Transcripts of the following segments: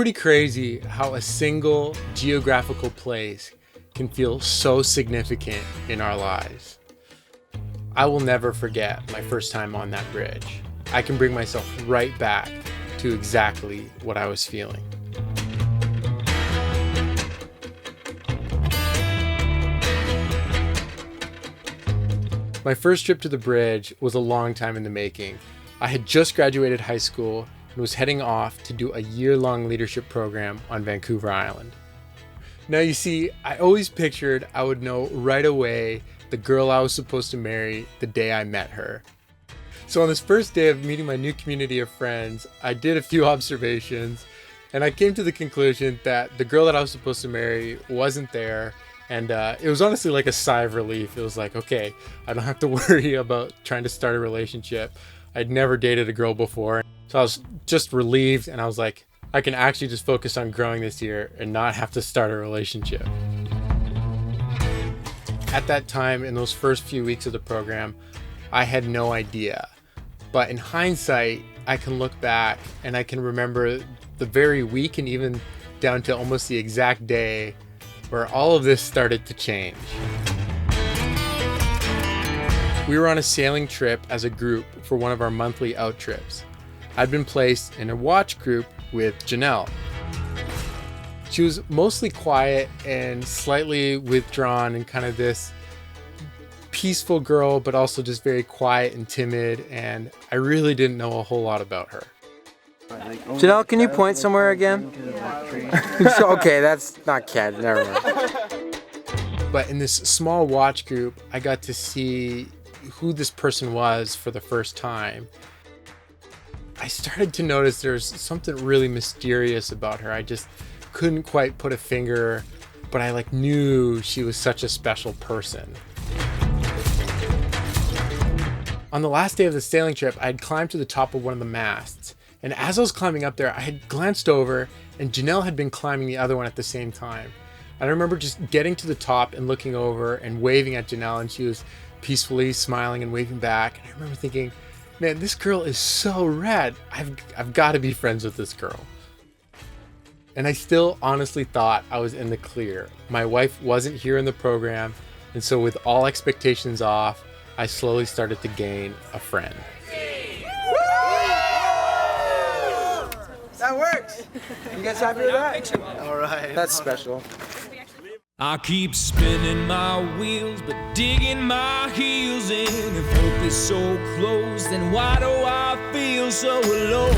pretty crazy how a single geographical place can feel so significant in our lives. I will never forget my first time on that bridge. I can bring myself right back to exactly what I was feeling. My first trip to the bridge was a long time in the making. I had just graduated high school and was heading off to do a year-long leadership program on Vancouver Island. Now you see, I always pictured I would know right away the girl I was supposed to marry the day I met her. So on this first day of meeting my new community of friends, I did a few observations and I came to the conclusion that the girl that I was supposed to marry wasn't there. And it was honestly like a sigh of relief. It was like, okay, I don't have to worry about trying to start a relationship. I'd never dated a girl before. So I was just relieved and I was like, I can actually just focus on growing this year and not have to start a relationship. At that time, in those first few weeks of the program, I had no idea. But in hindsight, I can look back and I can remember the very week and even down to almost the exact day where all of this started to change. We were on a sailing trip as a group for one of our monthly out trips. I'd been placed in a watch group with Janelle. She was mostly quiet and slightly withdrawn and kind of this peaceful girl, but also just very quiet and timid, and I really didn't know a whole lot about her. Janelle, can you point somewhere again? Okay, that's not Cat, never mind. But in this small watch group, I got to see who this person was for the first time. I started to notice there's something really mysterious about her. I just couldn't quite put a finger, but I knew she was such a special person. On the last day of the sailing trip, I had climbed to the top of one of the masts. And as I was climbing up there, I had glanced over and Janelle had been climbing the other one at the same time. I remember just getting to the top and looking over and waving at Janelle, and she was peacefully smiling and waving back. And I remember thinking, man, this girl is so rad. I've got to be friends with this girl. And I still honestly thought I was in the clear. My wife wasn't here in the program. And so with all expectations off, I slowly started to gain a friend. That works. You guys happy with that? All right. That's special. I keep spinning my wheels, but digging my heels in. If hope is so close, then why do I feel so alone?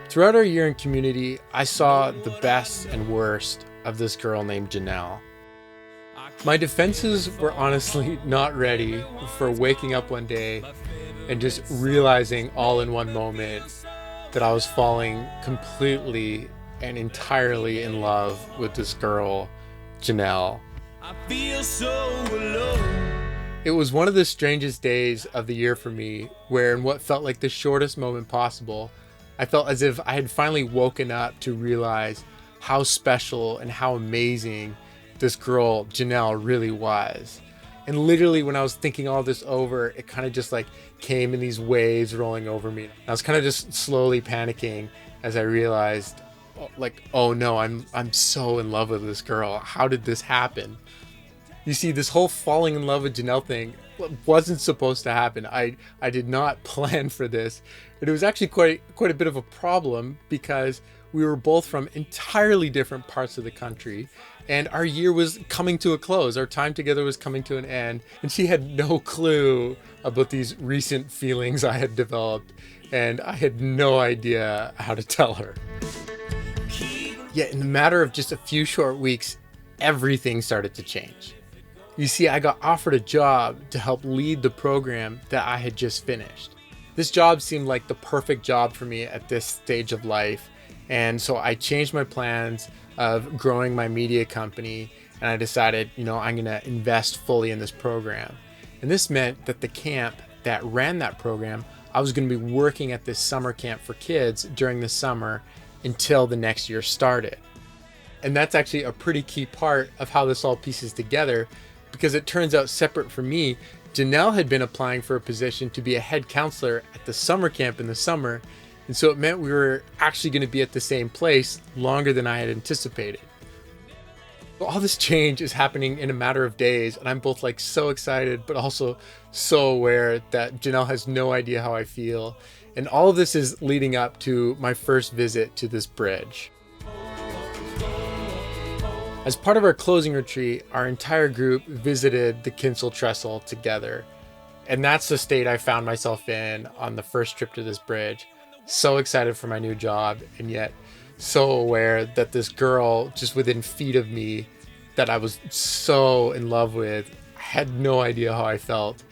Throughout our year in community, I saw the best and worst of this girl named Janelle. My defenses were honestly not ready for waking up one day and just realizing all in one moment that I was falling completely and entirely in love with this girl, Janelle. I feel so alone. It was one of the strangest days of the year for me, where in what felt like the shortest moment possible, I felt as if I had finally woken up to realize how special and how amazing this girl, Janelle, really was. And literally when I was thinking all this over, it kind of just came in these waves rolling over me. I was kind of just slowly panicking as I realized, oh no, I'm so in love with this girl. How did this happen? You see, this whole falling in love with Janelle thing wasn't supposed to happen. I did not plan for this. It was actually quite a bit of a problem because we were both from entirely different parts of the country, and our year was coming to a close. Our time together was coming to an end, and she had no clue about these recent feelings I had developed, and I had no idea how to tell her. Yet in the matter of just a few short weeks, everything started to change. You see, I got offered a job to help lead the program that I had just finished. This job seemed like the perfect job for me at this stage of life, and so I changed my plans of growing my media company, and I decided, I'm going to invest fully in this program. And this meant that the camp that ran that program, I was going to be working at this summer camp for kids during the summer until the next year started. And that's actually a pretty key part of how this all pieces together, because it turns out, separate from me, Janelle had been applying for a position to be a head counselor at the summer camp in the summer, And so it meant we were actually going to be at the same place longer than I had anticipated. All this change is happening in a matter of days, and I'm both like so excited, but also so aware that Janelle has no idea how I feel. And all of this is leading up to my first visit to this bridge. As part of our closing retreat, our entire group visited the Kinsel Trestle together. And that's the state I found myself in on the first trip to this bridge. So excited for my new job, and yet so aware that this girl just within feet of me that I was so in love with, I had no idea how I felt.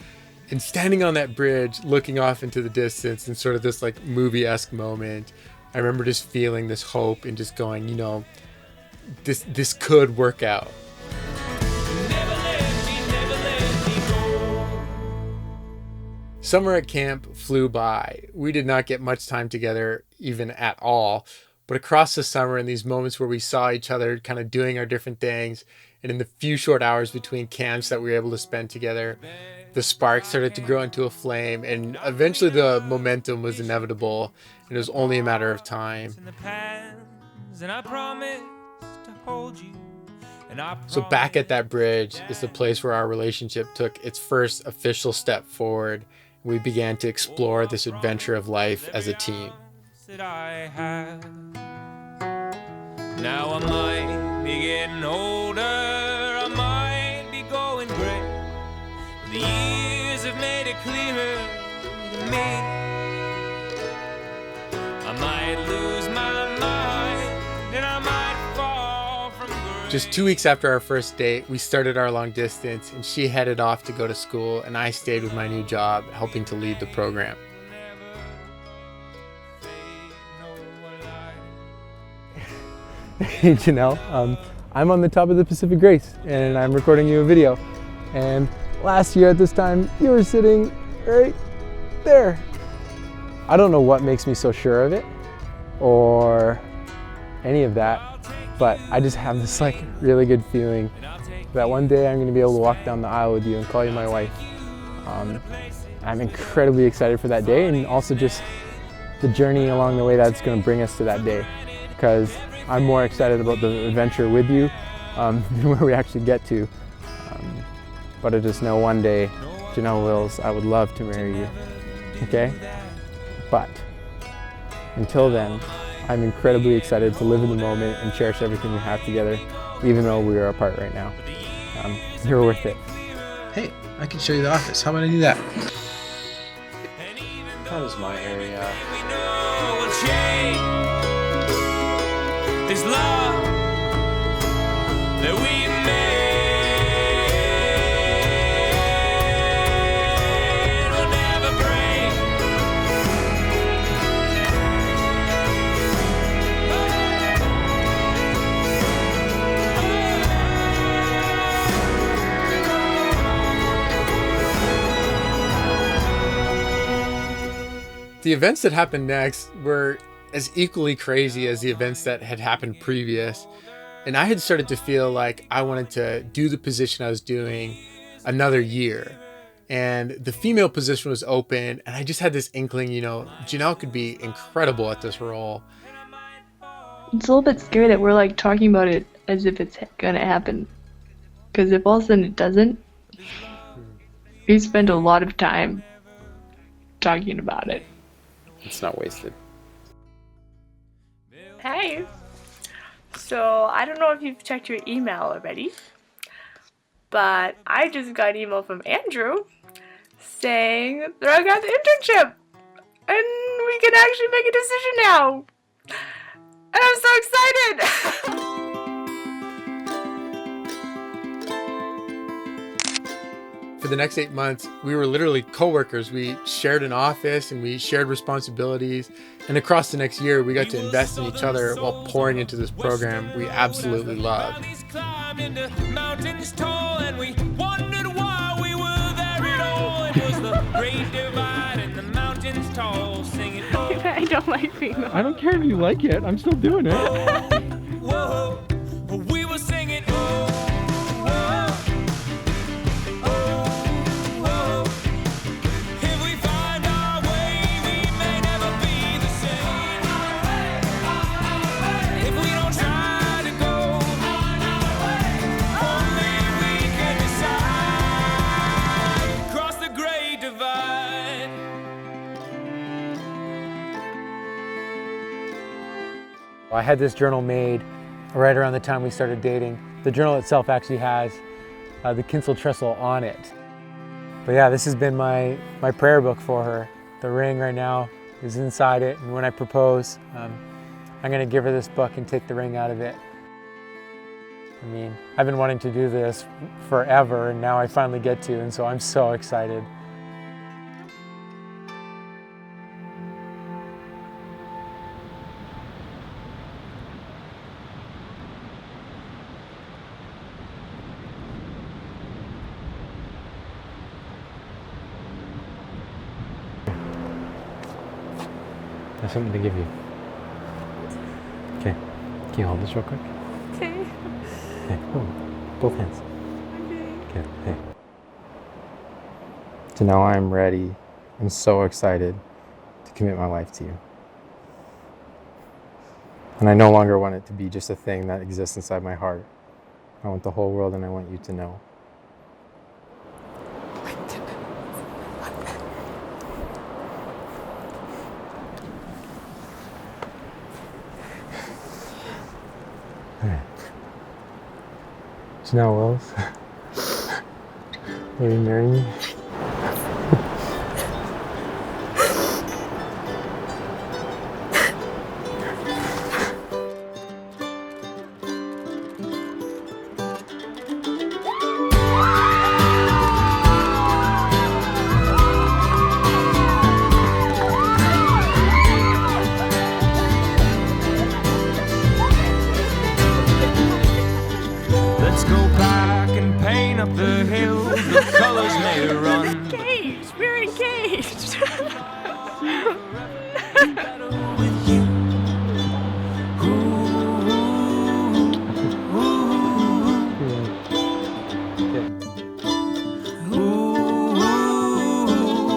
And standing on that bridge, looking off into the distance in sort of this like movie-esque moment, I remember just feeling this hope and just going, you know, this could work out. Summer at camp flew by. We did not get much time together, even at all. But across the summer, in these moments where we saw each other kind of doing our different things, and in the few short hours between camps that we were able to spend together, the spark started to grow into a flame, and eventually the momentum was inevitable, and it was only a matter of time. So back at that bridge is the place where our relationship took its first official step forward. We began to explore this adventure of life as a team. Now I might be getting older, I might be going gray. The years have made it clearer to me. I might lose my mind and I might fall from grace. Just 2 weeks after our first date, we started our long distance, and she headed off to go to school, and I stayed with my new job, helping to lead the program. Hey Janelle, I'm on the top of the Pacific Grace and I'm recording you a video. And last year at this time, you were sitting right there. I don't know what makes me so sure of it or any of that, but I just have this like really good feeling that one day I'm going to be able to walk down the aisle with you and call you my wife. I'm incredibly excited for that day, and also just the journey along the way that's going to bring us to that day, because I'm more excited about the adventure with you than where we actually get to. But I just know one day, Janelle Wills, I would love to marry you, okay? But until then, I'm incredibly excited to live in the moment and cherish everything we have together, even though we are apart right now. You're worth it. Hey, I can show you the office. How about I do that? That is my area. This love that we made will never break. The events that happened next were as equally crazy as the events that had happened previous. And I had started to feel like I wanted to do the position I was doing another year. And the female position was open, and I just had this inkling, you know, Janelle could be incredible at this role. It's a little bit scary that we're like talking about it as if it's gonna happen. Because if all of a sudden it doesn't, we spend a lot of time talking about it. It's not wasted. Hey, so I don't know if you've checked your email already, but I just got an email from Andrew saying that I got the internship and we can actually make a decision now. And I'm so excited. For the next 8 months, we were literally co-workers. We shared an office and we shared responsibilities. And across the next year, we got to invest in each other while pouring into this program we absolutely loved. I don't like female. I don't care if you like it, I'm still doing it. We were singing. If we find our way, we may never be the same. I had this journal made right around the time we started dating. The journal itself actually has the Kinsel trestle on it. But yeah, this has been my prayer book for her. The ring right now is inside it, and when I propose, I'm gonna give her this book and take the ring out of it. I mean, I've been wanting to do this forever, and now I finally get to, and so I'm so excited. I have something to give you. Okay, can you hold this real quick? Okay. Okay, oh, both hands. Okay, hey. So now I'm ready. I'm so excited to commit my life to you. And I no longer want it to be just a thing that exists inside my heart. I want the whole world, and I want you to know. Janelle Wills, will you marry me? Let's go back and paint up the hills. The colors may run. Engaged. We're engaged. With you. Ooh,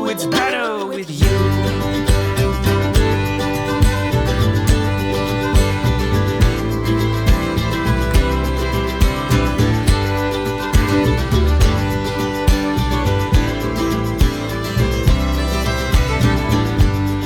it's better with you.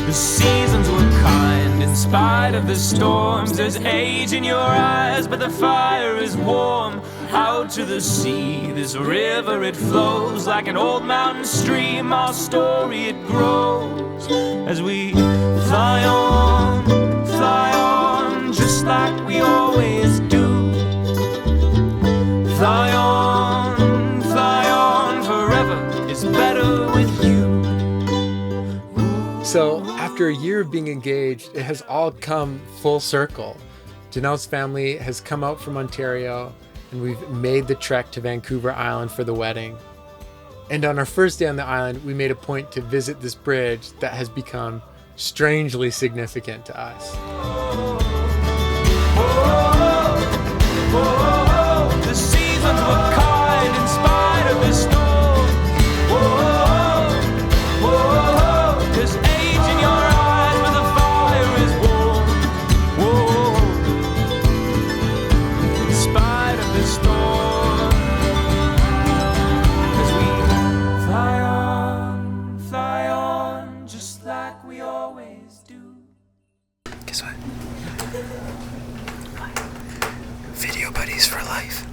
The seasons were kind in spite of the storms. There's age in your eyes, but the fire is warm. Out to the sea, this river it flows like an old mountain stream. Our story it grows as we fly on, just like we always do. Fly on, forever is better with you. So after a year of being engaged, it has all come full circle. Janelle's family has come out from Ontario, and we've made the trek to Vancouver Island for the wedding. And on our first day on the island, we made a point to visit this bridge that has become strangely significant to us. The seasons were kind in spite of the storm. There's age in your eyes, but the fire is warm. In spite of the storm, as we fly on, just like we always do. Guess what? Video buddies for life.